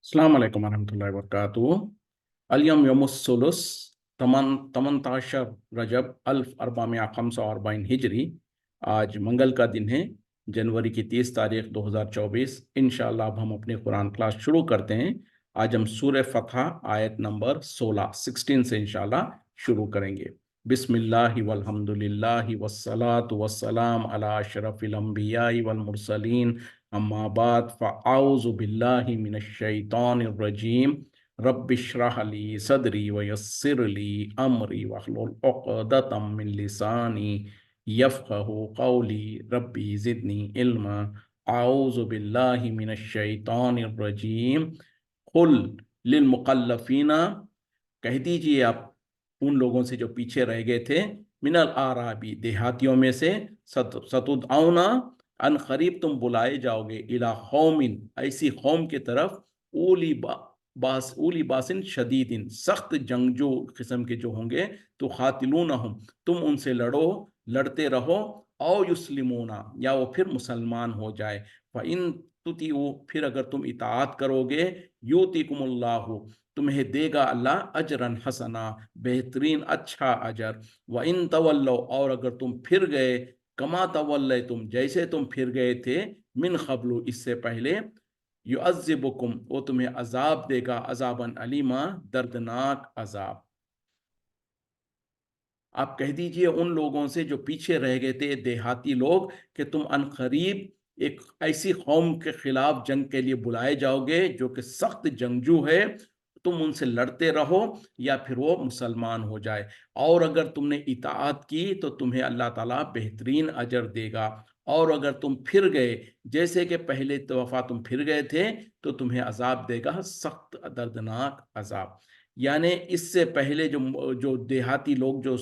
السلام عليكم ورحمة الله وبركاته. اليوم يوم الثلاث 18 रजब 1445 हिजरी। आज मंगल का दिन है, जनवरी की 30 तारीख 2024। इंशाअल्लाह अब हम अपनी कुरान क्लास शुरू करते हैं। आज हम सूरह फतह आयत नंबर 16 से इंशाअल्लाह शुरू करेंगे। बिस्मिल्लाहि वल्हम्दुलिल्लाहि वस्सलातु वस्सलाम अला अशरफिल अंबियाई वल मुरसलीन अम्मा बाद फ़अऊज़ु बिल्लाहि मिनश शैतानिर रजीम। रब्बिश्रह ली सदरी वयस्सिर ली अमरी वहलुल उक़दतम मिन लिसानी यफ़क़हू क़ौली रब्बी ज़िदनी इल्मा। अऊज़ु बिल्लाहि मिनश शैतानिर रजीम। कुल लिल मुक़ल्लफ़ीना, कह दीजिए आप उन लोगों से जो पीछे रह गए थे, मिनल आराबी, देहातियों में से, सतुदऔना, अन करीब तुम बुलाए जाओगे, इला कौमिन, ऐसी कौम की तरफ, उली बासिन शदीदिन, सख्त जंगजू किस्म के जो होंगे, तो खातिलूनहुम, तुम उनसे लड़ते रहो, औ युस्लिमूना, या वो फिर मुसलमान हो जाए। फ़इन तुतिऊ, फिर अगर तुम इताअत करोगे, यूतिकुमुल्लाहु, तुम्हें देगा अल्लाह अजरन हसना, बेहतरीन अच्छा अजर। व इन तवल्लो, और अगर तुम फिर गए, कमा तवल्ले तुम, जैसे तुम फिर गए थे, मिन क़ब्लु, इससे पहले, युअज़्ज़िबुकुम, वो तुम्हें अजाब देगा, अजाबन अलीमा, दर्दनाक अजाब। आप कह दीजिए उन लोगों से जो पीछे रह गए थे, देहाती लोग, कि तुम अनकरीब एक ऐसी कौम के खिलाफ जंग के लिए बुलाए जाओगे जो कि सख्त जंगजू है, तुम उनसे लड़ते रहो या फिर वो मुसलमान हो जाए। और अगर तुमने इताअत की तो तुम्हें अल्लाह ताला बेहतरीन अजर देगा। और अगर तुम फिर गए, जैसे कि पहले दफ़ा तुम फिर गए थे, तो तुम्हें अजाब देगा, सख्त दर्दनाक अजाब। यानी इससे पहले जो जो देहाती लोग जो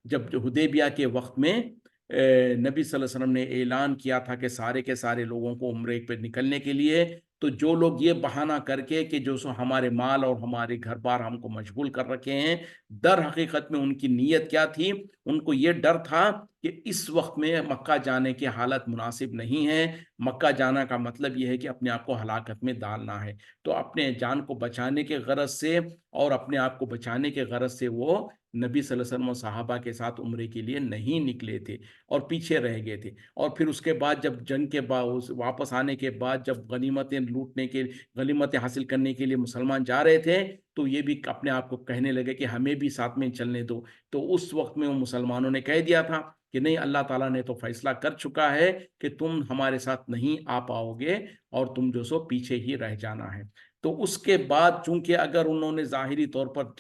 जब हुदैबिया के वक्त में नबी सल्लल्लाहु अलैहि वसल्लम ने ऐलान किया था कि सारे के सारे लोगों को उम्रे पे निकलने के लिए, तो जो लोग ये बहाना करके कि जो हमारे माल और हमारे घर बार हमको मशगूल कर रखे हैं, दर हकीकत में उनकी नीयत क्या थी? उनको ये डर था कि इस वक्त में मक्का जाने की हालत मुनासिब नहीं है। मक्का जाना का मतलब ये है कि अपने आप को हलाकत में डालना है। तो अपने जान को बचाने के गरज से और अपने आप को बचाने के गरज से वो नबी सल्लल्लाहु अलैहि वसल्लम और सहाबा के साथ उम्रे के लिए नहीं निकले थे और पीछे रह गए थे। और फिर उसके बाद जब जंग के बाद वापस आने के बाद जब गनीमतें हासिल करने के लिए मुसलमान जा रहे थे, तो ये भी अपने आप को कहने लगे कि हमें भी साथ में चलने दो। तो उस वक्त में वो मुसलमानों ने कह दिया था कि नहीं, अल्लाह ताला ने तो फैसला कर चुका है कि तुम हमारे साथ नहीं आ पाओगे और तुम जो सो पीछे ही रह जाना है। तो उसके बाद चूंकि अगर उन्होंने ज़ाहिरी तौर पर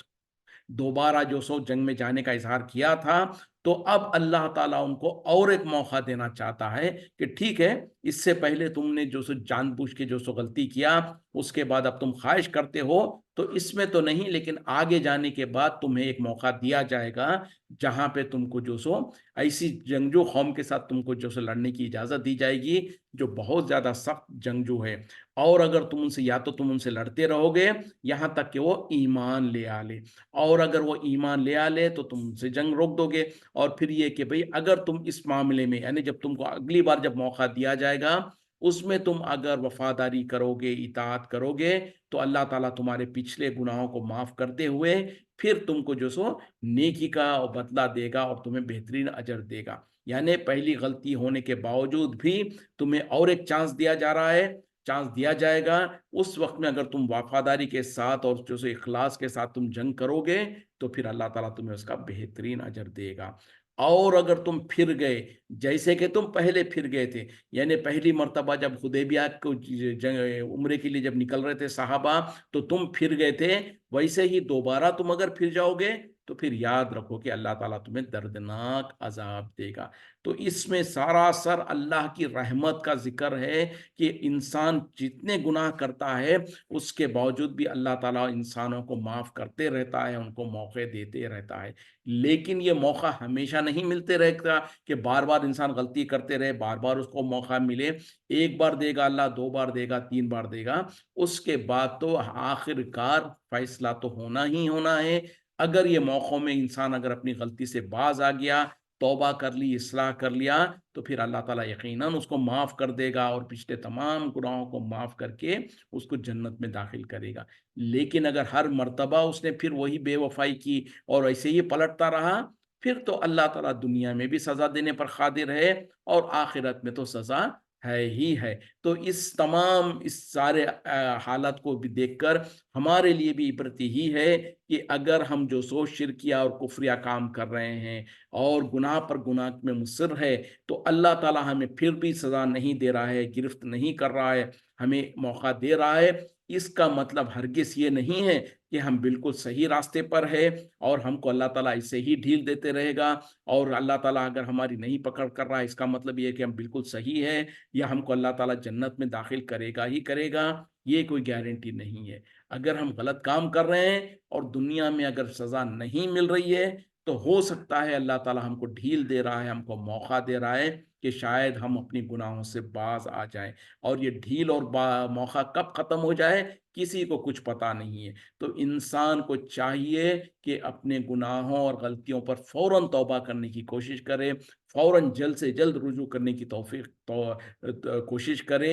दोबारा जो सो जंग में जाने का इजहार किया था, तो अब अल्लाह ताला उनको और एक मौका देना चाहता है कि ठीक है, इससे पहले तुमने जो सो जानबूझ के जो सो गलती किया, उसके बाद अब तुम ख्वाहिश करते हो, तो इसमें तो नहीं, लेकिन आगे जाने के बाद तुम्हें एक मौका दिया जाएगा जहां पे तुमको जो सो ऐसी जंगजू कौम के साथ तुमको जो सो लड़ने की इजाजत दी जाएगी जो बहुत ज्यादा सख्त जंगजू है। और अगर तुम उनसे, या तो तुम उनसे लड़ते रहोगे यहां तक कि वो ईमान ले आ ले, और अगर वो ईमान ले आ ले तो तुम उनसे जंग रोक दोगे। और फिर ये कि भाई अगर तुम इस मामले में, यानी जब तुमको अगली बार जब मौका दिया जाएगा, उसमें तुम अगर वफादारी करोगे, इताअत करोगे, तो अल्लाह ताला तुम्हारे पिछले गुनाहों को माफ करते हुए फिर तुमको जो सो नेकी का बदला देगा और तुम्हें बेहतरीन अजर देगा। यानी पहली गलती होने के बावजूद भी तुम्हें और एक चांस दिया जा रहा है, चांस दिया जाएगा। उस वक्त में अगर तुम वफादारी के साथ और जो सो इखलास के साथ तुम जंग करोगे, तो फिर अल्लाह ताला तुम्हें उसका बेहतरीन अजर देगा। और अगर तुम फिर गए, जैसे कि तुम पहले फिर गए थे, यानी पहली मर्तबा जब हुदैबिया को उम्रे के लिए जब निकल रहे थे साहबा, तो तुम फिर गए थे, वैसे ही दोबारा तुम अगर फिर जाओगे, तो फिर याद रखो कि अल्लाह ताला तुम्हें दर्दनाक अजाब देगा। तो इसमें सरासर अल्लाह की रहमत का जिक्र है कि इंसान जितने गुनाह करता है, उसके बावजूद भी अल्लाह ताला इंसानों को माफ़ करते रहता है, उनको मौके देते रहता है। लेकिन ये मौका हमेशा नहीं मिलते रहता कि बार बार इंसान गलती करते रहे, बार बार उसको मौका मिले। एक बार देगा अल्लाह, दो बार देगा, तीन बार देगा, उसके बाद तो आखिरकार फैसला तो होना ही होना है। अगर ये मौक़ों में इंसान अगर अपनी गलती से बाज आ गया, तौबा कर ली, इस्लाह कर लिया, तो फिर अल्लाह ताला यकीनन उसको माफ़ कर देगा और पिछले तमाम गुनाहों को माफ़ करके उसको जन्नत में दाखिल करेगा। लेकिन अगर हर मर्तबा उसने फिर वही बेवफ़ाई की और ऐसे ही पलटता रहा, फिर तो अल्लाह ताला दुनिया में भी सज़ा देने पर क़ादिर है और आखिरत में तो सज़ा है ही है। तो इस सारे हालत को भी देखकर हमारे लिए भी इबरत ही है कि अगर हम जो सो शिरकिया और कुफ्रिया काम कर रहे हैं और गुनाह पर गुनाह में मुसिर है, तो अल्लाह ताला हमें फिर भी सज़ा नहीं दे रहा है, गिरफ्त नहीं कर रहा है, हमें मौका दे रहा है। इसका मतलब हरगिज़ ये नहीं है कि हम बिल्कुल सही रास्ते पर है और हमको अल्लाह ताला ऐसे ही ढील देते रहेगा और अल्लाह ताला अगर हमारी नहीं पकड़ कर रहा है, इसका मतलब ये है कि हम बिल्कुल सही है या हमको अल्लाह ताला जन्नत में दाखिल करेगा ही करेगा, ये कोई गारंटी नहीं है। अगर हम गलत काम कर रहे हैं और दुनिया में अगर सज़ा नहीं मिल रही है, तो हो सकता है अल्लाह ताला हमको ढील दे रहा है, हमको मौका दे रहा है कि शायद हम अपनी गुनाहों से बाज आ जाएं। और ये ढील और मौका कब ख़त्म हो जाए, किसी को कुछ पता नहीं है। तो इंसान को चाहिए कि अपने गुनाहों और गलतियों पर फ़ौरन तौबा करने की कोशिश करे, फ़ौरन जल्द से जल्द रुजू करने की कोशिश करे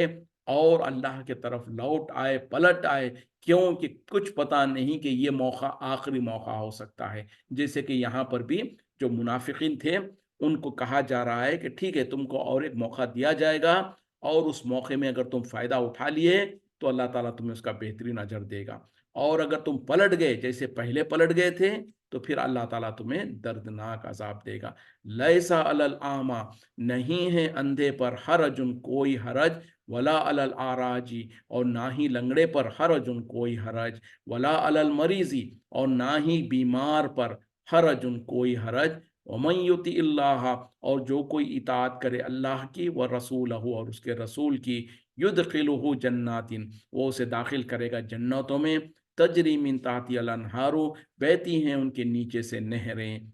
और अल्लाह की तरफ लौट आए, पलट आए, क्योंकि कुछ पता नहीं कि ये मौका आखिरी मौका हो सकता है। जैसे कि यहाँ पर भी जो मुनाफिकीन थे, उनको कहा जा रहा है कि ठीक है, तुमको और एक मौका दिया जाएगा और उस मौके में अगर तुम फ़ायदा उठा लिए, तो अल्लाह ताला तुम्हें उसका बेहतरीन अजर देगा। और अगर तुम पलट गए, जैसे पहले पलट गए थे, तो फिर अल्लाह ताला तुम्हें दर्दनाक अज़ाब देगा। लैसा अलल आमा, नहीं है अंधे पर हरजुन कोई हरज, वला अलल आराजी, और ना ही लंगड़े पर हरजुन कोई हरज, वला अलल मरीज़ी, और ना ही बीमार पर हरजुन कोई हरज, वमन युति इल्लाह, और जो कोई इताअत करे अल्लाह की व रसूलहू, और उसके रसूल की, युदखिलुहु जन्नातिन, वो उसे दाखिल करेगा जन्नतों में, तजरी मिन ताहतिहा अल अनहारू, बहती हैं उनके नीचे से नहरें,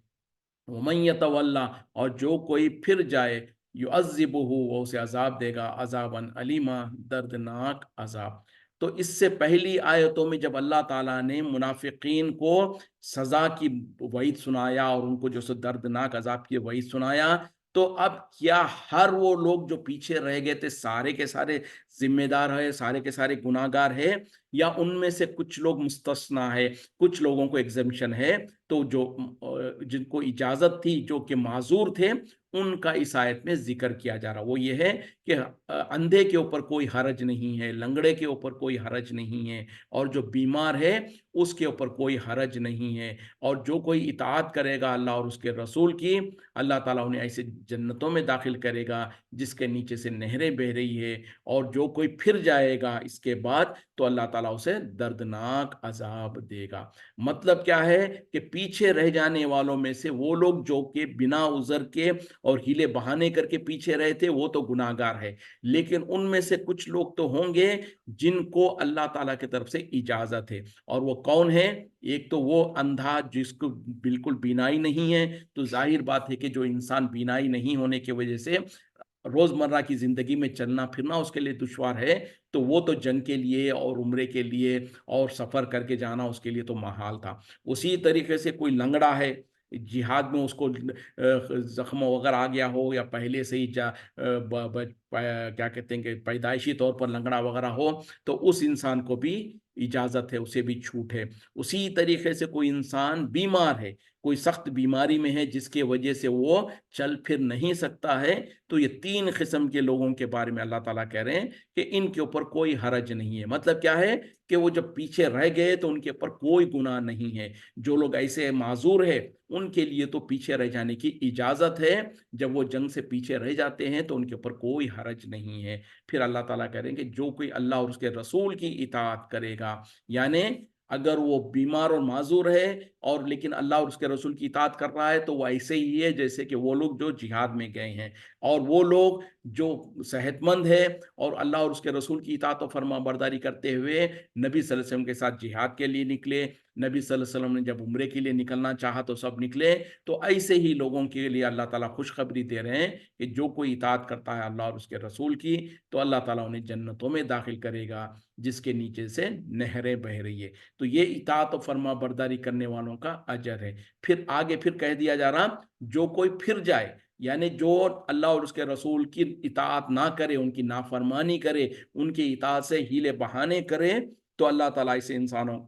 वमन यतवल्ला, और जो कोई फिर जाए, युअज़्ज़िबुहु, वो उसे अज़ाब देगा, अज़ाबन अलीमा, दर्दनाक अज़ाब। तो इससे पहली आयतों में जब अल्लाह ताला ने मुनाफिकीन को सज़ा की वईद सुनाया और उनको जो सो दर्दनाक अज़ाब की वईद सुनाया, तो अब क्या हर वो लोग जो पीछे रह गए थे, सारे के सारे ज़िम्मेदार हैं, सारे के सारे गुनाहगार हैं, या उनमें से कुछ लोग मुस्तस्ना है, कुछ लोगों को एग्ज़म्पशन है? तो जो जिनको इजाज़त थी, जो कि माज़ूर थे, उनका इस आयत में ज़िक्र किया जा रहा है। वो ये है कि अंधे के ऊपर कोई हरज नहीं है, लंगड़े के ऊपर कोई हरज नहीं है, और जो बीमार है, उसके ऊपर कोई हरज नहीं है, और जो कोई इताअत करेगा अल्लाह और उसके रसूल की, अल्लाह ताला उन्हें ऐसे जन्नतों में दाखिल करेगा, जिसके नीचे से नहरें बह रही है, और जो कोई फिर जाएगा इसके बाद, तो अल्लाह ताला उसे दर्दनाक अज़ाब देगा। मतलब क्या है कि पीछे रह जाने वालों में से वो लोग जो कि बिना उज़र के और हीले बहाने करके पीछे रहे थे, वो तो गुनाहगार है। लेकिन उनमें से कुछ लोग तो होंगे जिनको अल्लाह ताला की तरफ से इजाज़त है, और वो कौन है? एक तो वो अंधा जिसको बिल्कुल बीनाई नहीं है, तो ज़ाहिर बात है कि जो इंसान बीनाई नहीं होने की वजह से रोज़मर्रा की ज़िंदगी में चलना-फिरना उसके लिए दुश्वार है, तो वो तो जंग के लिए और उम्रे के लिए और सफ़र करके जाना उसके लिए तो महाल था। उसी तरीके से कोई लंगड़ा है, जिहाद में उसको ज़ख्म वग़ैरह आ गया हो, या पहले से ही ब ब प क्या कहते हैं कि पैदाइशी तौर पर लंगड़ा वग़ैरह हो, तो उस इंसान को भी इजाज़त है, उसे भी छूट है। उसी तरीके से कोई इंसान बीमार है, कोई सख्त बीमारी में है जिसकी वजह से वो चल फिर नहीं सकता है, तो ये 3 किस्म के लोगों के बारे में अल्लाह ताला कह रहे हैं कि इनके ऊपर कोई हरज नहीं है। मतलब क्या है कि वो जब पीछे रह गए तो उनके ऊपर कोई गुनाह नहीं है। जो लोग ऐसे माज़ूर है, उनके लिए तो पीछे रह जाने की इजाज़त है। जब वो जंग से पीछे रह जाते हैं तो उनके ऊपर कोई हरज नहीं है। फिर अल्लाह ताला कह रहे हैं कि जो कोई अल्लाह और उसके रसूल की इताअत करेगा, यानी अगर वो बीमार और माज़ूर है और लेकिन अल्लाह और उसके रसूल की इताअत कर रहा है, तो वो ऐसे ही है जैसे कि वो लोग जो जिहाद में गए हैं। और वो लोग जो सेहतमंद है और अल्लाह और उसके रसूल की इताअत और फरमाबरदारी करते हुए नबी सल्लल्लाहु अलैहि वसल्लम के साथ जिहाद के लिए निकले, नबी सल्लल्लाहु अलैहि वसल्लम ने जब उम्रे के लिए निकलना चाहा तो सब निकले। तो ऐसे ही लोगों के लिए अल्लाह ताला खुशखबरी दे रहे हैं कि जो कोई इताअत करता है अल्लाह और उसके रसूल की, तो अल्लाह ताला उन्हें जन्नतों में दाखिल करेगा जिसके नीचे से नहरें बह रही है। तो ये इताअत और फर्मा बरदारी करने वालों का अजर है। फिर आगे फिर कह दिया जा रहा, जो कोई फिर जाए, यानी जो अल्लाह और उसके रसूल की इताअत ना करे, उनकी नाफरमानी करे, उनकी इताअत से हीले बहाने करे, तो अल्लाह ताला ऐसे इंसानों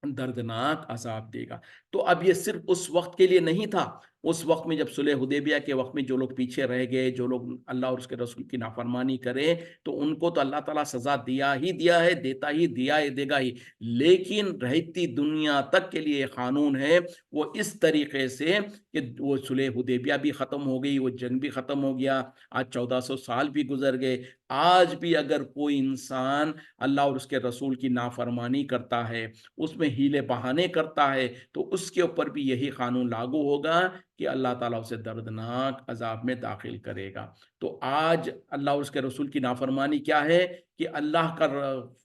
दर्दनाक अजाब देगा। तो अब ये सिर्फ उस वक्त के लिए नहीं था। उस वक्त में जब सुलह हुदैबिया के वक्त में जो लोग पीछे रह गए, जो लोग अल्लाह और उसके रसूल की नाफरमानी करें, तो उनको तो अल्लाह ताला सजा दिया ही दिया है, देता ही दिया है, देगा ही। लेकिन रहती दुनिया तक के लिए कानून है वो इस तरीके से कि वो सुलह हुदैबिया भी खत्म हो गई, वो जंग भी खत्म हो गया, आज 1400 साल भी गुजर गए। आज भी अगर कोई इंसान अल्लाह और उसके रसूल की नाफरमानी करता है, उसमें हीले बहाने करता है, तो उसके ऊपर भी यही कानून लागू होगा कि अल्लाह ताला उसे दर्दनाक अजाब में दाखिल करेगा। तो आज अल्लाह और उसके रसूल की नाफरमानी क्या है कि अल्लाह का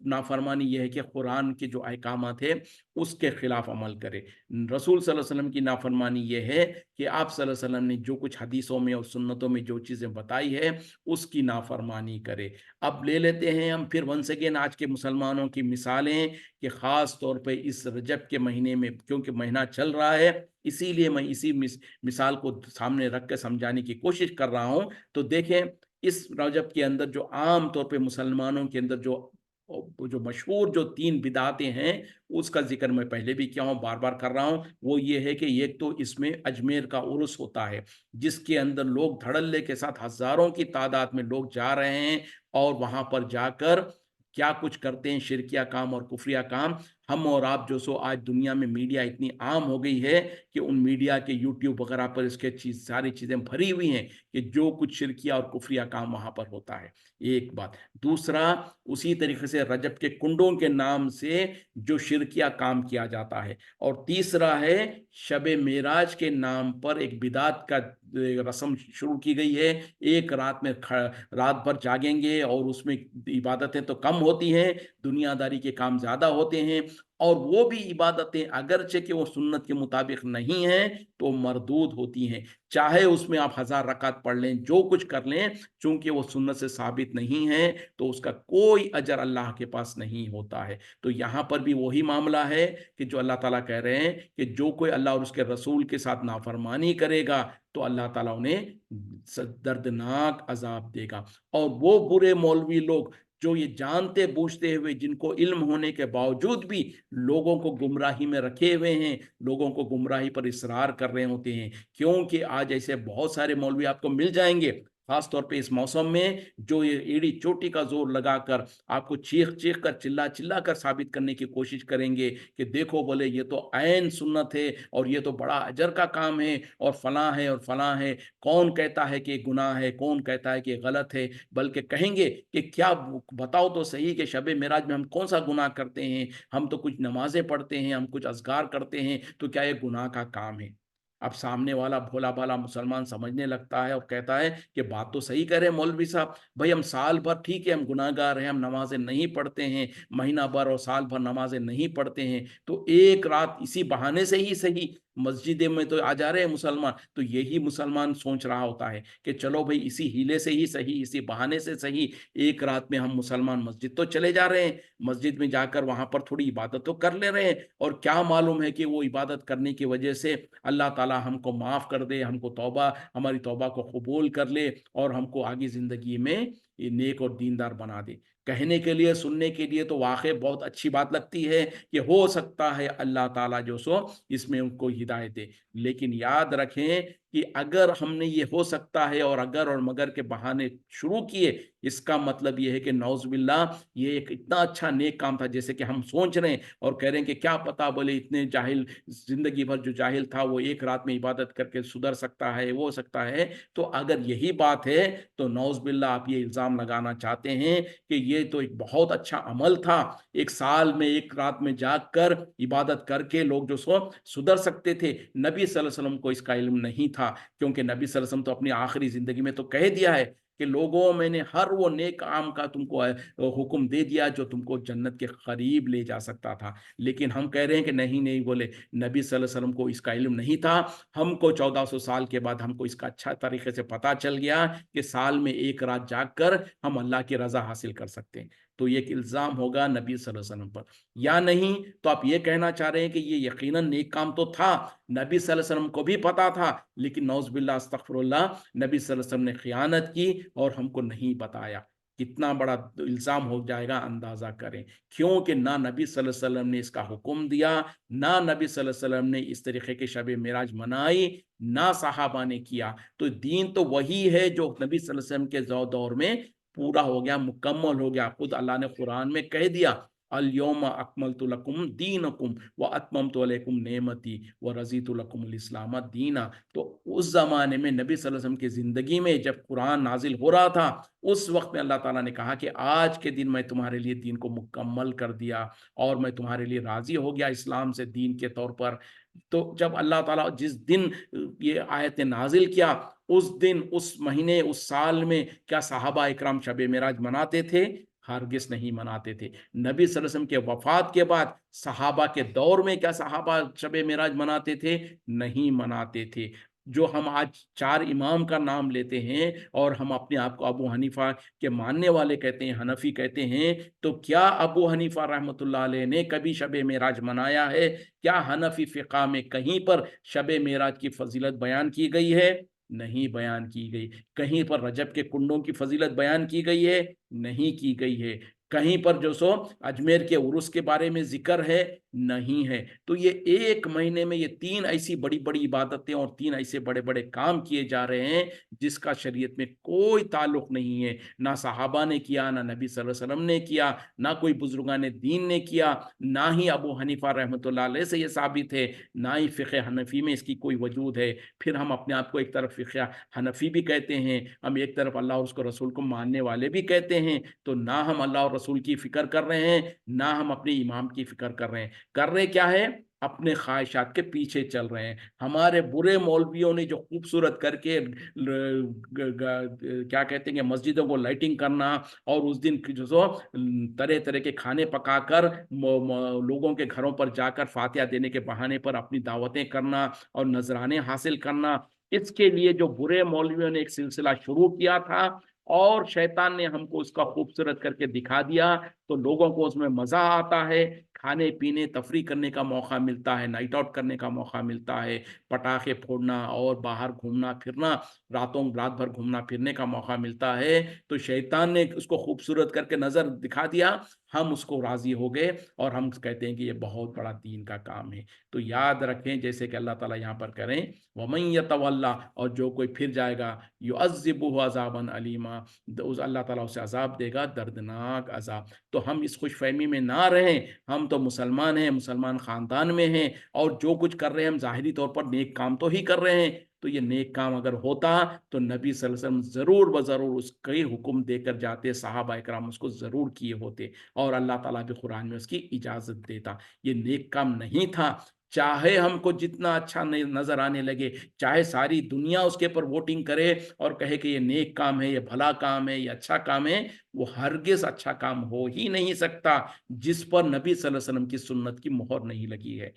नाफरमानी यह है कि कुरान के जो अहकामात है उसके खिलाफ अमल करे। रसूल सल्लल्लाहु अलैहि वसल्लम की नाफरमानी यह है कि आप सल्लल्लाहु अलैहि वसल्लम ने जो कुछ हदीसों में और सुन्नतों में जो चीज़ें बताई है उसकी नाफरमानी करे। अब ले लेते हैं हम फिर वंस अगेन आज के मुसलमानों की मिसालें कि ख़ास तौर पे इस रजब के महीने में, क्योंकि महीना चल रहा है, इसीलिए मैं इसी मिसाल को सामने रख के समझाने की कोशिश कर रहा हूँ। तो देखें, इस रजब के अंदर जो आम तौर पे मुसलमानों के अंदर जो मशहूर जो 3 बिदअतें हैं, उसका ज़िक्र मैं पहले भी किया हूँ, बार-बार कर रहा हूँ। वो ये है कि एक तो इसमें अजमेर का उर्स होता है, जिसके अंदर लोग धड़ल्ले के साथ हज़ारों की तादाद में लोग जा रहे हैं और वहाँ पर जाकर क्या कुछ करते हैं, शिरकिया काम और कुफरिया काम। हम और आप जो सो आज दुनिया में मीडिया इतनी आम हो गई है कि उन मीडिया के यूट्यूब वगैरह पर इसके सारी चीज़ें भरी हुई हैं कि जो कुछ शिरकिया और कुफरिया काम वहाँ पर होता है, एक बात। दूसरा, उसी तरीके से रजब के कुंडों के नाम से जो शिरकिया काम किया जाता है। और तीसरा है शब मेराज के नाम पर एक बिदात का रस्म शुरू की गई है। एक रात में रात भर जागेंगे और उसमें इबादतें तो कम होती हैं, दुनियादारी के काम ज़्यादा होते हैं, और वो भी इबादतें अगरचे कि वो सुन्नत के मुताबिक नहीं हैं, तो मरदूद होती हैं। चाहे उसमें आप 1000 रकात पढ़ लें, जो कुछ कर लें, चूँकि वो सुन्नत से साबित नहीं है, तो उसका कोई अजर अल्लाह के पास नहीं होता है। तो यहाँ पर भी वही मामला है कि जो अल्लाह ताला कह रहे हैं कि जो कोई अल्लाह और उसके रसूल के साथ नाफरमानी करेगा, तो अल्लाह ताला उन्हें दर्दनाक अजाब देगा। और वो बुरे मौलवी लोग जो ये जानते बूझते हुए, जिनको इल्म होने के बावजूद भी लोगों को गुमराही में रखे हुए हैं, लोगों को गुमराही पर इसरार कर रहे होते हैं, क्योंकि आज ऐसे बहुत सारे मौलवी आपको मिल जाएंगे, खास तौर पे इस मौसम में, जो ये एड़ी चोटी का जोर लगाकर आपको चीख चीख कर, चिल्ला चिल्ला कर साबित करने की कोशिश करेंगे कि देखो बोले ये तो ऐन सुन्नत है और ये तो बड़ा अजर का काम है और फलां है और फलां है। कौन कहता है कि गुनाह है, कौन कहता है कि गलत है, बल्कि कहेंगे कि क्या बताओ तो सही कि शब मेराज में हम कौन सा गुनाह करते हैं, हम तो कुछ नमाजें पढ़ते हैं, हम कुछ अज़कार करते हैं, तो क्या ये गुनाह का काम है? अब सामने वाला भोला भाला मुसलमान समझने लगता है और कहता है कि बात तो सही कह रहे हैं मौलवी साहब, भाई हम साल भर ठीक है, हम गुनाहगार हैं, हम नमाजें नहीं पढ़ते हैं, महीना भर और साल भर नमाजें नहीं पढ़ते हैं, तो एक रात इसी बहाने से ही सही मस्जिद में तो आ जा रहे हैं मुसलमान। तो यही मुसलमान सोच रहा होता है कि चलो भाई इसी हीले से ही सही, इसी बहाने से सही, एक रात में हम मुसलमान मस्जिद तो चले जा रहे हैं, मस्जिद में जाकर वहां पर थोड़ी इबादत तो कर ले रहे हैं, और क्या मालूम है कि वो इबादत करने की वजह से अल्लाह ताला हमको माफ़ कर दे, हमको तौबा, हमारी तौबा को कबूल कर ले और हमको आगे ज़िंदगी में ये नेक और दीनदार बना दे। कहने के लिए, सुनने के लिए तो वाक़ई बहुत अच्छी बात लगती है कि हो सकता है अल्लाह ताला जो सो इसमें उनको हिदायत दे। लेकिन याद रखें कि अगर हमने ये हो सकता है और अगर और मगर के बहाने शुरू किए, इसका मतलब ये है कि नौज़ुबिल्लाह ये एक इतना अच्छा नेक काम था, जैसे कि हम सोच रहे हैं और कह रहे हैं कि क्या पता बोले इतने जाहिल, ज़िंदगी भर जो जाहिल था वो एक रात में इबादत करके सुधर सकता है, वो हो सकता है। तो अगर यही बात है, तो नौज़ुबिल्लाह आप ये इल्ज़ाम लगाना चाहते हैं कि ये तो एक बहुत अच्छा अमल था, एक साल में एक रात में जाग कर इबादत करके लोग जो सो सुधर सकते थे। नबी सल्लल्लाहु अलैहि वसल्लम को इसका इल्म नहीं था, क्योंकि नबी सल्लल्लाहु अलैहि वसल्लम तो अपनी आखिरी ज़िंदगी में तो कह दिया है کہ لوگوں میں نے ہر وہ نیک کام کا تم کو حکم دے دیا جو تم کو جنت کے قریب لے جا سکتا تھا، لیکن ہم کہہ رہے ہیں کہ نہیں نہیں، بولے نبی صلی اللہ علیہ وسلم کو اس کا علم نہیں تھا، ہم کو 1400 سال کے بعد ہم کو اس کا اچھا طریقے سے پتا چل گیا کہ سال میں ایک رات جاگ کر ہم اللہ کی رضا حاصل کر سکتے ہیں۔ تو یہ ایک الزام ہوگا نبی صلی اللہ علیہ وسلم پر، یا نہیں تو آپ یہ کہنا چاہ رہے ہیں کہ یہ یقیناً نیک کام تو تھا، نبی صلی اللہ علیہ وسلم کو بھی پتا تھا، لیکن نعوذ باللہ استغفر اللہ، نبی صلی اللہ علیہ وسلم نے خیانت کی اور ہم کو نہیں بتایا۔ کتنا بڑا الزام ہو جائے گا اندازہ کریں، کیونکہ نہ نبی صلی اللہ علیہ وسلم نے اس کا حکم دیا، نہ نبی صلی اللہ علیہ وسلم نے اس طریقے کے شب معراج منائی، نہ صحابہ نے کیا۔ تو دین تو وہی ہے جو نبی صلی اللہ علیہ وسلم کے دور میں پورا ہو گیا، مکمل ہو گیا۔ خود اللہ نے قرآن میں کہہ دیا، الیوم اکملت لکم دینکم واتممت علیکم نعمتی ورضیت لکم الاسلام دینا۔ تو اس زمانے میں نبی صلی اللہ علیہ وسلم کی زندگی میں جب قرآن نازل ہو رہا تھا، اس وقت میں اللہ تعالیٰ نے کہا کہ آج کے دن میں تمہارے لیے دین کو مکمل کر دیا اور میں تمہارے لیے راضی ہو گیا اسلام سے دین کے طور پر۔ تو جب اللہ تعالیٰ جس دن یہ آیت نازل کیا، اس دن، اس مہینے، اس سال میں کیا صحابہ اکرام شب معراج مناتے تھے؟ ہرگز نہیں مناتے تھے۔ نبی صلی اللہ علیہ وسلم کے وفات کے بعد صحابہ کے دور میں کیا صحابہ شب معراج مناتے تھے؟ نہیں مناتے تھے۔ جو ہم آج 4 امام کا نام لیتے ہیں اور ہم اپنے آپ کو ابو حنیفہ کے ماننے والے کہتے ہیں، حنفی کہتے ہیں، تو کیا ابو حنیفہ رحمۃ اللہ علیہ نے کبھی شب معراج منایا ہے؟ کیا حنفی فقہ میں کہیں پر شب معراج کی فضیلت بیان کی گئی ہے؟ نہیں بیان کی گئی۔ کہیں پر رجب کے کنڈوں کی فضیلت بیان کی گئی ہے؟ نہیں کی گئی ہے۔ کہیں پر جو سو اجمیر کے عرس کے بارے میں ذکر ہے؟ نہیں ہے۔ تو یہ ایک مہینے میں یہ 3 ایسی بڑی بڑی عبادتیں اور 3 ایسے بڑے بڑے کام کیے جا رہے ہیں جس کا شریعت میں کوئی تعلق نہیں ہے، نہ صحابہ نے کیا، نہ نبی صلی اللہ علیہ وسلم نے کیا، نہ کوئی بزرگان دین نے کیا، نہ ہی ابو حنیفہ رحمۃ اللہ علیہ سے یہ ثابت ہے، نہ ہی فقہ حنفی میں اس کی کوئی وجود ہے۔ پھر ہم اپنے آپ کو ایک طرف فقہ حنفی بھی کہتے ہیں، ہم ایک طرف اللہ اور اس کو رسول کو ماننے والے بھی کہتے ہیں، تو نہ ہم اللہ اور رسول کی فکر کر رہے ہیں، نہ ہم اپنے امام کی فکر کر رہے ہیں۔ کر رہے کیا ہے؟ اپنے خواہشات کے پیچھے چل رہے ہیں۔ ہمارے برے مولویوں نے جو خوبصورت کر کے کیا کہتے ہیں کہ مسجدوں کو لائٹنگ کرنا اور اس دن جو سو طرح طرح کے کھانے پکا کر لوگوں کے گھروں پر جا کر فاتحہ دینے کے بہانے پر اپنی دعوتیں کرنا اور نذرانے حاصل کرنا، اس کے لیے جو برے مولویوں نے ایک سلسلہ شروع کیا تھا اور شیطان نے ہم کو اس کا خوبصورت کر کے دکھا دیا، تو لوگوں کو اس میں مزہ آتا ہے، کھانے پینے تفریح کرنے کا موقع ملتا ہے، نائٹ آؤٹ کرنے کا موقع ملتا ہے، پٹاخے پھوڑنا اور باہر گھومنا پھرنا، رات بھر گھومنا پھرنے کا موقع ملتا ہے۔ تو شیطان نے اس کو خوبصورت کر کے نظر دکھا دیا، ہم اس کو راضی ہو گئے اور ہم کہتے ہیں کہ یہ بہت بڑا دین کا کام ہے۔ تو یاد رکھیں جیسے کہ اللہ تعالیٰ یہاں پر کریں، وَمَن يَتَوَلَّ، اور جو کوئی پھر جائے گا، يُعَذِّبُهُ عَذَابًا أَلِيمًا، اللہ تعالیٰ اسے عذاب دے گا، دردناک عذاب۔ تو ہم اس خوش فہمی میں نہ رہیں، ہم تو مسلمان ہیں، مسلمان خاندان میں ہیں، اور جو کچھ کر رہے ہیں ہم ظاہری طور پر نیک کام تو ہی کر رہے ہیں۔ تو یہ نیک کام اگر ہوتا تو نبی صلی اللہ علیہ وسلم ضرور بضرور اس کا حکم دے کر جاتے، صحابہ اکرام اس کو ضرور کیے ہوتے، اور اللہ تعالیٰ بھی قرآن میں اس کی اجازت دیتا۔ یہ نیک کام نہیں تھا، چاہے ہم کو جتنا اچھا نظر آنے لگے، چاہے ساری دنیا اس کے پر ووٹنگ کرے اور کہے کہ یہ نیک کام ہے، یہ بھلا کام ہے، یہ اچھا کام ہے، وہ ہرگز اچھا کام ہو ہی نہیں سکتا جس پر نبی صلی اللہ علیہ وسلم کی سنت کی مہر نہیں لگی ہے۔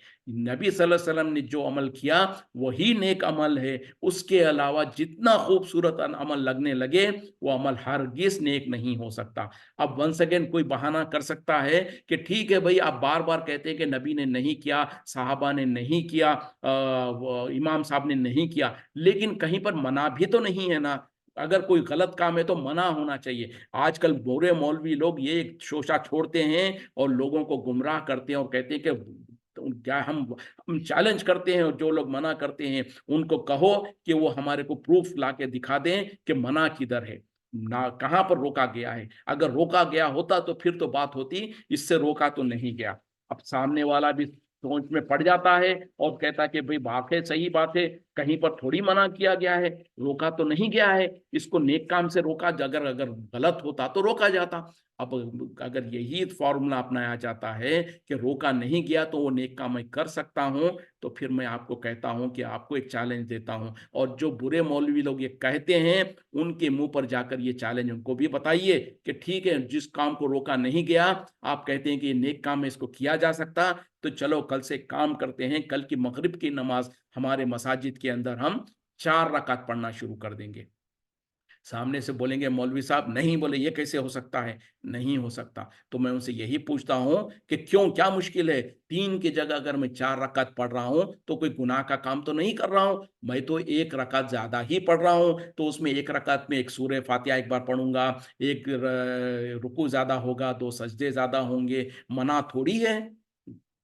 نبی صلی اللہ علیہ وسلم نے جو عمل کیا وہی نیک عمل ہے، اس کے علاوہ جتنا خوبصورت عمل لگنے لگے وہ عمل ہرگز نیک نہیں ہو سکتا۔ اب ونس اگین کوئی بہانہ کر سکتا ہے کہ ٹھیک ہے بھائی، آپ بار بار کہتے ہیں کہ نبی نے نہیں کیا، صحابہ نے نہیں کیا، امام صاحب نے نہیں کیا، لیکن کہیں پر منع بھی تو نہیں ہے نا۔ اگر کوئی غلط کام ہے تو منع ہونا چاہیے۔ آج کل برے مولوی لوگ یہ شوشہ چھوڑتے ہیں اور لوگوں کو گمراہ کرتے ہیں اور کہتے ہیں کہ کیا ہم چیلنج کرتے ہیں، اور جو لوگ منع کرتے ہیں ان کو کہو کہ وہ ہمارے کو پروف لا کے دکھا دیں کہ منع کدھر ہے، نہ کہاں پر روکا گیا ہے۔ اگر روکا گیا ہوتا تو پھر تو بات ہوتی، اس سے روکا تو نہیں گیا۔ اب سامنے والا بھی سوچ میں پڑ جاتا ہے اور کہتا ہے کہ بھئی واقعی صحیح بات ہے، کہیں پر تھوڑی منع کیا گیا ہے، روکا تو نہیں گیا ہے، اس کو نیک کام سے روکا، اگر غلط ہوتا تو روکا جاتا۔ अब अगर यही फॉर्मूला अपनाया जाता है कि रोका नहीं गया तो वो नेक काम मैं कर सकता हूँ, तो फिर मैं आपको कहता हूँ कि आपको एक चैलेंज देता हूँ, और जो बुरे मौलवी लोग ये कहते हैं उनके मुंह पर जाकर ये चैलेंज उनको भी बताइए कि ठीक है, जिस काम को रोका नहीं गया, आप कहते हैं कि ये नेक काम है, इसको किया जा सकता, तो चलो कल से काम करते हैं, कल की मगरिब की नमाज हमारे मसाजिद के अंदर हम 4 रकात पढ़ना शुरू कर देंगे। सामने से बोलेंगे मौलवी साहब नहीं, बोले ये कैसे हो सकता है, नहीं हो सकता। तो मैं उनसे यही पूछता हूँ कि क्यों, क्या मुश्किल है? 3 की जगह अगर मैं 4 रकात पढ़ रहा हूँ तो कोई गुनाह का काम तो नहीं कर रहा हूँ, मैं तो 1 रकात ज्यादा ही पढ़ रहा हूँ, तो उसमें 1 रकात में एक सूरह फातिहा एक बार पढ़ूंगा, एक रुकू ज्यादा होगा, 2 सजदे ज्यादा होंगे, मना थोड़ी है।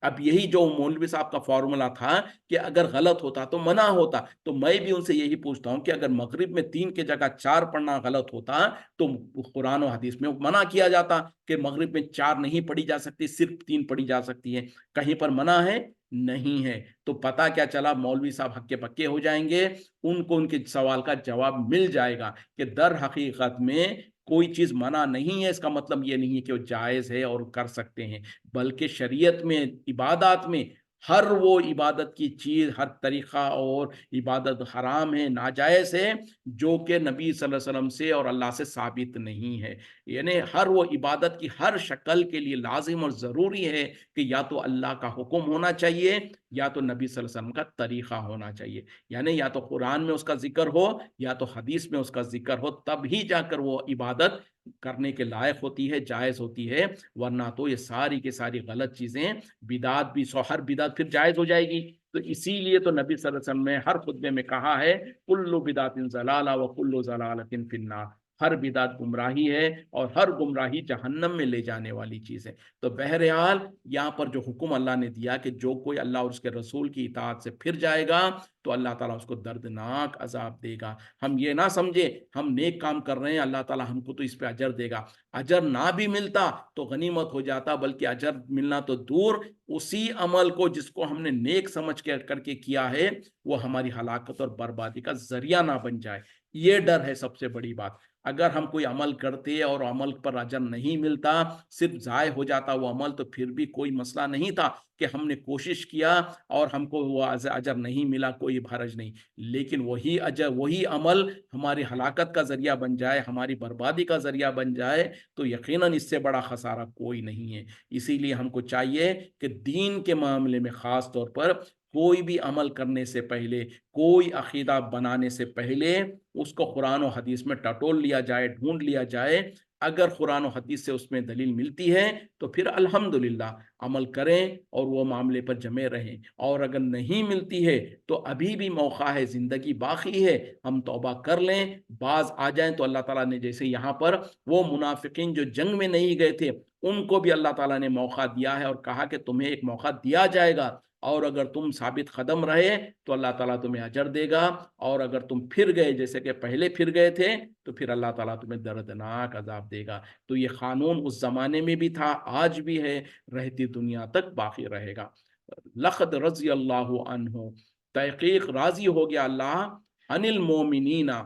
अब यही जो मौलवी साहब का फॉर्मूला था कि अगर गलत होता तो मना होता, तो मैं भी उनसे यही पूछता हूं कि अगर मगरिब में 3 की जगह 4 पढ़ना गलत होता तो कुरान और हदीस में मना किया जाता कि मगरिब में 4 नहीं पढ़ी जा सकती, सिर्फ 3 पढ़ी जा सकती है। कहीं पर मना है? नहीं है। तो पता क्या चला, मौलवी साहब हक्के पक्के हो जाएंगे, उनको उनके सवाल का जवाब मिल जाएगा कि दर हकीकत में कोई चीज मना नहीं है, इसका मतलब ये नहीं है कि वो जायज है और कर सकते हैं, बल्कि शरीयत में इबादत में हर वो इबादत की चीज, हर तरीका और इबादत हराम है, नाजायज है, जो कि नबी सल्लल्लाहु अलैहि वसल्लम से और अल्लाह से साबित नहीं है। यानी हर वो इबादत की हर शक्ल के लिए लाजिम और ज़रूरी है कि या तो अल्लाह का हुक्म होना चाहिए या तो नबी सल्लल्लाहु अलैहि वसल्लम का तरीका होना चाहिए। यानी या तो कुरान में उसका जिक्र हो या तो हदीस में उसका जिक्र हो, तब ही जाकर वो इबादत करने के लायक होती है, जायज़ होती है, वरना तो ये सारी की सारी गलत चीज़ें, बिदात भी, सो हर बिदात फिर जायज़ हो जाएगी। तो इसीलिए तो नबी सल्लल्लाहु अलैहि वसल्लम ने हर खुतबे में कहा है, कुल्लु बिदातिन ज़लाला व कुल्लु ज़लालतिन फिन्नार, हर बिदात गुमराही है और हर गुमराही जहन्नम में ले जाने वाली चीज़ है। तो बहरहाल यहाँ पर जो हुक्म अल्लाह ने दिया कि जो कोई अल्लाह और उसके रसूल की इताअत से फिर जाएगा तो अल्लाह ताला उसको दर्दनाक अजाब देगा। हम ये ना समझे हम नेक काम कर रहे हैं, अल्लाह ताला हमको तो इस पे अजर देगा। अजर ना भी मिलता तो गनीमत हो जाता, बल्कि अजर मिलना तो दूर, उसी अमल को जिसको हमने नेक समझ के करके किया है वो हमारी हलाकत और बर्बादी का जरिया ना बन जाए, ये डर है सबसे बड़ी बात। अगर हम कोई अमल करते और अमल पर अजर नहीं मिलता, सिर्फ ज़ाय हो जाता वो अमल, तो फिर भी कोई मसला नहीं था कि हमने कोशिश किया और हमको वो अजर नहीं मिला, कोई हरज नहीं। लेकिन वही अजर, वही अमल हमारी हलाकत का ज़रिया बन जाए, हमारी बर्बादी का ज़रिया बन जाए, तो यकीनन इससे बड़ा खसारा कोई नहीं है। इसीलिए हमको चाहिए कि दीन के मामले में ख़ास तौर पर कोई भी अमल करने से पहले, कोई अकीदा बनाने से पहले उसको कुरान और हदीस में टटोल लिया जाए, ढूंढ लिया जाए। अगर कुरान और हदीस से उसमें दलील मिलती है तो फिर अल्हम्दुलिल्लाह अमल करें और वो मामले पर जमे रहें, और अगर नहीं मिलती है तो अभी भी मौका है, ज़िंदगी बाकी है, हम तौबा कर लें, बाज आ जाएं तो अल्लाह ताला ने, जैसे यहाँ पर वो मुनाफिकीन जो जंग में नहीं गए थे उनको भी अल्लाह ताला ने मौका दिया है और कहा कि तुम्हें एक मौका दिया जाएगा, और अगर तुम साबित कदम रहे तो अल्लाह ताला तुम्हें अजर देगा, और अगर तुम फिर गए जैसे कि पहले फिर गए थे तो फिर अल्लाह ताला तुम्हें दर्दनाक अजाब देगा। तो ये कानून उस जमाने में भी था, आज भी है, रहती दुनिया तक बाकी रहेगा। लक़द रज़ी अल्लाहु अन्हु, तहकीक राजी हो गया अल्लाह, अनिल मोमिनीना,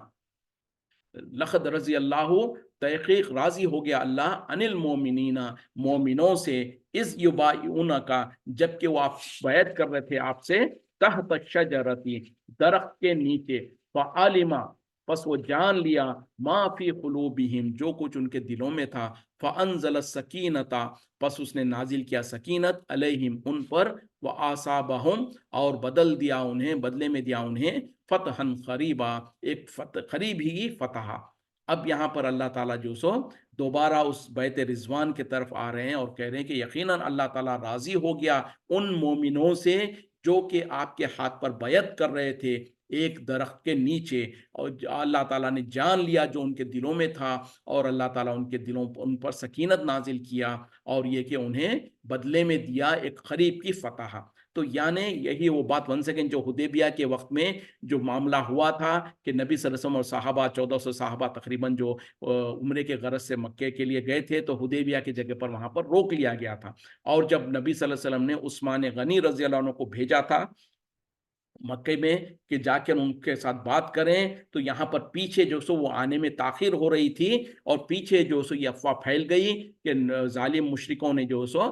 लक़द रज़ी अल्लाहु, तहकीक राजी हो गया अल्लाह, अनिल मोमिनीना, मोमिनों से, इस युबाइऊना का, जबकि वो आप बैत कर रहे थे आपसे, तहत शजरती, दरख्त के नीचे, फ़अलिमा, बस वो जान लिया, मा फी कुलूबिहिम, जो कुछ उनके दिलों में था, फ़अंज़ल सकीनता, बस उसने नाजिल किया सकीनत, अलैहिम, उन पर, व आसाबहुम, और बदल दिया उन्हें, बदले में दिया उन्हें, फतहन करीबा, एक करीब ही फतह। अब यहाँ पर अल्लाह ताला जो सो दोबारा उस बैत रिजवान की तरफ आ रहे हैं और कह रहे हैं कि यकीनन अल्लाह ताला राजी हो गया उन मोमिनों से जो कि आपके हाथ पर बैत कर रहे थे एक दरख्त के नीचे, और अल्लाह ताला ने जान लिया जो उनके दिलों में था, और अल्लाह ताला उनके दिलों उन पर सकीनत नाजिल किया, और ये कि उन्हें बदले में दिया एक करीब की फतह। तो यानी यही वो बात, वन सेकेंड, जो हुदैबिया के वक्त में जो मामला हुआ था कि नबी सल्लल्लाहु अलैहि वसल्लम और साहबा, 1400 साहबा तकरीबन, जो उम्रे के गरज से मक्के के लिए गए थे, तो हुदैबिया की जगह पर वहां पर रोक लिया गया था। और जब नबी सल्लल्लाहु अलैहि वसल्लम ने उस्मान गनी रजी अल्लाह अन्हु को भेजा था मक्के में कि जाकर उनके साथ बात करें, तो यहाँ पर पीछे जो सो वो आने में ताख़िर हो रही थी और पीछे जो सो ये अफ़वाह फैल गई कि ज़ालिम मुशरिकों ने जो सो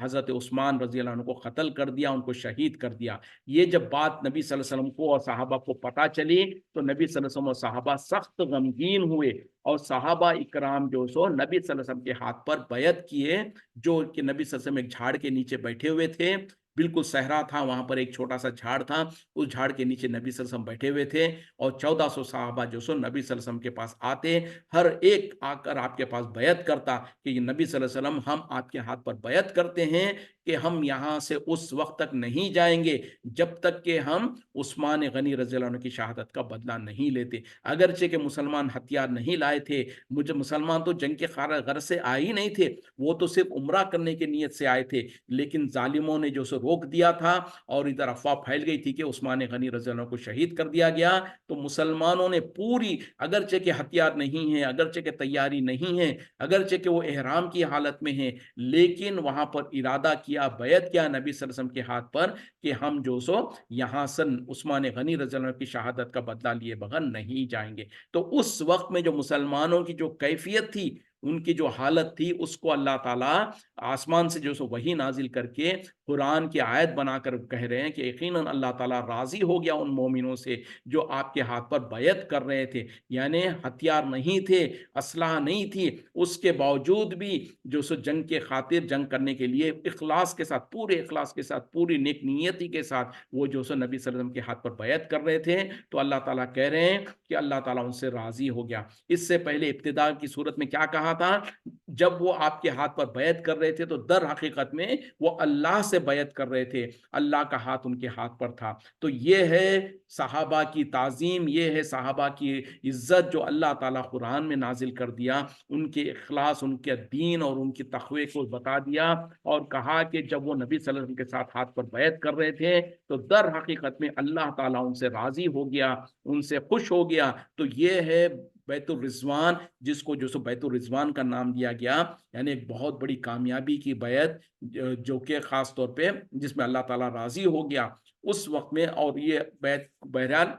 हज़रत उस्मान रज़ी अल्लाह अन्हु को कत्ल कर दिया, उनको शहीद कर दिया। ये जब बात नबी सल्लल्लाहु अलैहि वसल्लम को और सहाबा को पता चली, तो नबी सल्लल्लाहु अलैहि वसल्लम और सहाबा सख्त गमगीन हुए और सहाबा इकराम जो सो नबी सल्लल्लाहु अलैहि वसल्लम के हाथ पर बैत किए, जो कि नबी सल्लल्लाहु अलैहि वसल्लम एक झाड़ के नीचे बैठे हुए थे। बिल्कुल सहरा था, वहाँ पर एक छोटा-सा झाड़ था, उस झाड़ के नीचे नबी सल्लल्लाहु अलैहि वसल्लम बैठे हुए थे और 1400 सहाबा जो सो नबी सल्लल्लाहु अलैहि वसल्लम के पास आते, हर एक आकर आपके पास बैत करता कि नबी सल्लल्लाहु अलैहि वसल्लम हम आपके हाथ पर बैत करते हैं कि हम यहाँ से उस वक़्त तक नहीं जाएँगे, जब तक कि हम उस्मान गनी रज़ी अल्लाह अन्हु की शहादत का बदला नहीं लेते। अगरचे कि मुसलमान हथियार नहीं लाए थे, मुझे मुसलमान तो जंग के ग़रज़ से आए ही नहीं थे, वो तो सिर्फ़ उम्रा करने की नीयत से आए थे, लेकिन ज़ालिमों ने जो सो रोक दिया था और इधर अफ़वाह फैल गई थी कि उस्मान गनी रज़ी अल्लाह अन्हु को शहीद कर दिया गया। तो मुसलमानों ने पूरी, अगरचे के हथियार नहीं हैं, अगरचे के तैयारी नहीं है, अगरचे कि वो इहराम की हालत में हैं, लेकिन वहाँ पर इरादा किया, बैत किया नबी सल्लल्लाहु अलैहि वसल्लम के हाथ पर कि हम जो सो यहाँ से उस्मान गनी रज़ी अल्लाह अन्हु की शहादत का बदला लिए बगैर नहीं जाएँगे। तो उस वक़्त में जो मुसलमानों की जो कैफ़ियत थी, उनकी जो हालत थी, उसको अल्लाह ताला आसमान से जो सो वही नाज़िल करके कुरान की आयत बनाकर कह रहे हैं कि यकीनन अल्लाह ताला राज़ी हो गया उन मोमिनों से जो आपके हाथ पर बैत कर रहे थे। यानी हथियार नहीं थे, असलहा नहीं थी, उसके बावजूद भी जो सो जंग के खातिर जंग करने के लिए इखलास के साथ, पूरे इखलास के साथ, पूरी नेक नियति के साथ वो जो सो नबी सल्लल्लाहु अलैहि वसल्लम के हाथ पर बैत कर रहे थे। तो अल्लाह ताला कह रहे हैं कि अल्लाह ताला उनसे राज़ी हो गया। इससे पहले इब्तिदा की सूरत में क्या कहा था? जब वो आपके हाथ पर बैत कर रहे थे, तो दर हकीकत में वो अल्लाह से बैत कर रहे थे, अल्लाह का हाथ उनके हाथ पर था। तो ये है सहाबा की ताज़ीम, ये है सहाबा की इज़्ज़त जो अल्लाह ताला कुरान में नाज़िल कर दिया, उनके इखलास, उनके दीन और उनके तक़वे को बता दिया और कहा कि जब वो नबी सल्लल्लाहु अलैहि वसल्लम के साथ हाथ पर बैत कर रहे थे, तो दर हकीकत में अल्लाह ताला उनसे राज़ी हो गया, उनसे खुश हो गया। तो ये है बैतुर रिज़वान, जिसको जो सो बैतुर रिज़वान का नाम दिया गया, यानी एक बहुत बड़ी कामयाबी की बैत जो कि ख़ास तौर पे जिसमें अल्लाह ताला राज़ी हो गया उस वक़्त में। और ये बैत बहरहाल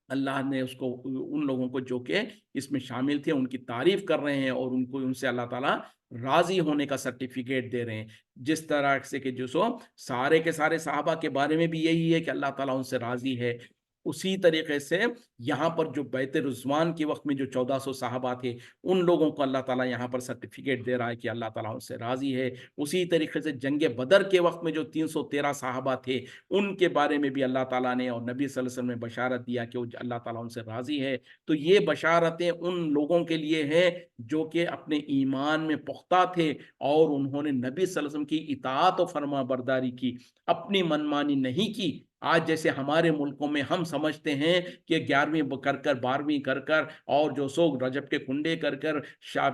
अल्लाह ने उसको उन लोगों को जो कि इसमें शामिल थे उनकी तारीफ़ कर रहे हैं और उनको उनसे अल्लाह ताला राज़ी होने का सर्टिफ़िकेट दे रहे हैं। जिस तरह से कि जो सो सारे के सारे सहाबा के बारे में भी यही है कि अल्लाह ताला उनसे राज़ी है। उसी तरीक़े से यहाँ पर जो बैत रिज़वान के वक़्त में जो 1400 सहाबा थे, उन लोगों को अल्लाह ताला यहाँ पर सर्टिफ़िकेट दे रहा है कि अल्लाह ताला उनसे राज़ी है। उसी तरीक़े से जंग बदर के वक़्त में जो 313 सहाबा थे, उनके बारे में भी अल्लाह ताला ने और नबी सल्लल्लाहु अलैहि वसल्लम ने बशारत दिया कि वो अल्लाह ताला उनसे राज़ी है। तो ये बशारतें उन लोगों के लिए हैं जो कि अपने ईमान में पुख्ता थे और उन्होंने नबी सल्लल्लाहु अलैहि वसल्लम की इताअत और फरमाबरदारी की, अपनी मनमानी नहीं की। आज जैसे हमारे मुल्कों में हम समझते हैं कि 11वीं कर कर, 12वीं कर कर और जो सो रजब के कुंडे कर कर,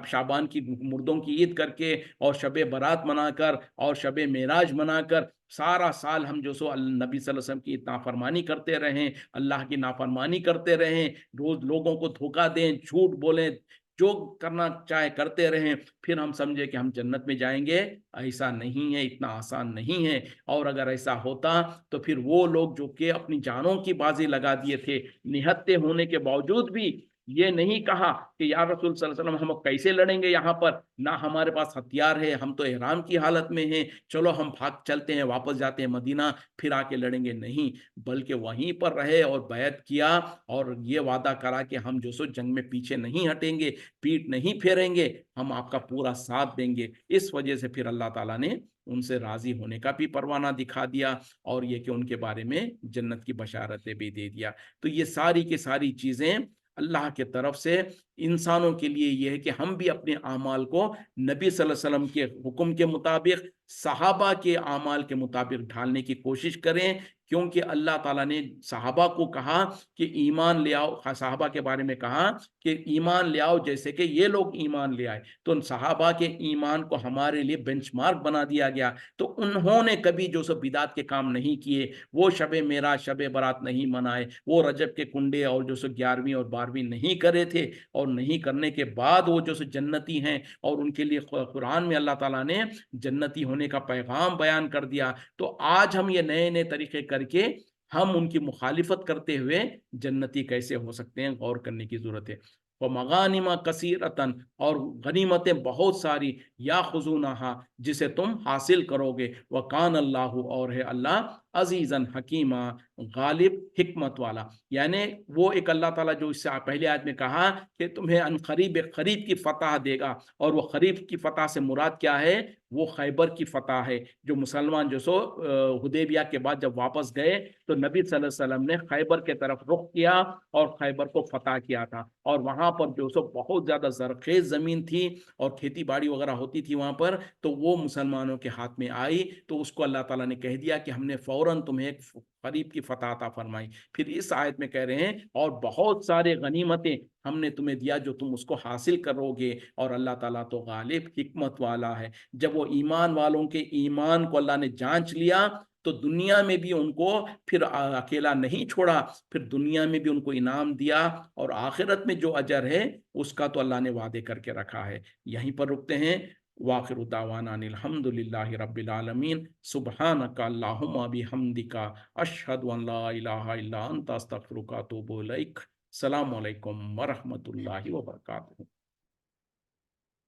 शाबान की मुर्दों की ईद करके और शब बारात मनाकर और शब मेराज मनाकर सारा साल हम जो सो नबी सल्लल्लाहु अलैहि वसल्लम की नाफरमानी करते रहें, अल्लाह की नाफरमानी करते रहें, रोज़ लोगों को धोखा दें, झूठ बोलें, जो करना चाहे करते रहें, फिर हम समझे कि हम जन्नत में जाएँगे। ऐसा नहीं है, इतना आसान नहीं है। और अगर ऐसा होता तो फिर वो लोग जो कि अपनी जानों की बाजी लगा दिए थे, निहत्थे होने के बावजूद भी ये नहीं कहा कि या रसूल सल्लल्लाहु अलैहि वसल्लम हम कैसे लड़ेंगे यहाँ पर, ना हमारे पास हथियार है, हम तो इहराम की हालत में हैं, चलो हम भाग चलते हैं, वापस जाते हैं मदीना, फिर आके लड़ेंगे, नहीं। बल्कि वहीं पर रहे और बैत किया और ये वादा करा कि हम जो सो जंग में पीछे नहीं हटेंगे, पीठ नहीं फेरेंगे, हम आपका पूरा साथ देंगे। इस वजह से फिर अल्लाह ताला ने उनसे राज़ी होने का भी परवाना दिखा दिया और ये कि उनके बारे में जन्नत की बशारतें भी दे दिया। तो ये सारी की सारी चीज़ें अल्लाह की तरफ से इंसानों के लिए ये है कि हम भी अपने आमाल को नबी सल्लल्लाहु अलैहि वसल्लम के हुक्म के मुताबिक, सहाबा के आमाल के मुताबिक ढालने की कोशिश करें, क्योंकि अल्लाह ताला ने सहाबा को कहा कि ईमान ले आओ, सहाबा के बारे में कहा कि ईमान ले आओ जैसे कि ये लोग ईमान ले आए। तो सहाबा के ईमान को हमारे लिए बेंचमार्क बना दिया गया। तो उन्होंने कभी जो सो बिदात के काम नहीं किए, वो शबे मेराज, शबे बारात नहीं मनाए, वो रजब के कुंडे और जो सो 11वीं और 12वीं नहीं करे थे और नहीं करने के बाद वो जो सो जन्नती हैं और उनके लिए कुरान में अल्लाह ताला ने जन्नती होने का पैगाम बयान कर दिया। तो आज हम ये नए-नए तरीके करके हम उनकी मुखालिफत करते हुए जन्नती कैसे हो सकते हैं, गौर करने की ज़रूरत है। व मगानिमा कसीरतन, और गनीमतें बहुत सारी, या खुजूनहा, जिसे तुम हासिल करोगे। व कान अल्लाह, और है अल्लाह, अजीज़न हकीमा, गालिब, हिकमत वाला। यानी वो एक अल्लाह ताला जो इससे पहले आयत में कहा कि तुम्हें अनकरीब एक खरीब की फतह देगा, और वो खरीब की फतह से मुराद क्या है? वो खैबर की फतह है। जो मुसलमान जो सो हुदैबिया के बाद जब वापस गए तो नबी सल्लल्लाहु अलैहि वसल्लम ने खैबर के तरफ रुख किया और खैबर को फतह किया था, और वहां पर जो सो बहुत ज्यादा जरखेज जमीन थी और खेती बाड़ी वगैरह होती थी वहां पर, तो वो मुसलमानों के हाथ में आई, तो उसको अल्लाह ताला ने कह दिया कि हमने फौरन तुम्हें एक करीब की फतह अता फरमाई। फिर इस आयत में कह रहे हैं और बहुत सारे गनीमतें हमने तुम्हें दिया जो तुम उसको हासिल करोगे, और अल्लाह ताला तो गालिब, हिकमत वाला है। जब वो ईमान वालों के ईमान को अल्लाह ने जांच लिया, तो दुनिया में भी उनको फिर अकेला नहीं छोड़ा, फिर दुनिया में भी उनको इनाम दिया, और आखिरत में जो अजर है उसका तो अल्लाह ने वादे करके रखा है। यहीं पर रुकते हैं। वाखिर दावाना अनिल हम्दुलिल्लाहि रब्बिल आलमीन, सुब्हानका अल्लाहुम्मा बिहम्दिका, अशहदु अन ला इलाहा इल्ला अंता, अस्तगफिरुका व अतूबु इलैक। अस्सलामु अलैकुम व रहमतुल्लाहि व बरकातुहू।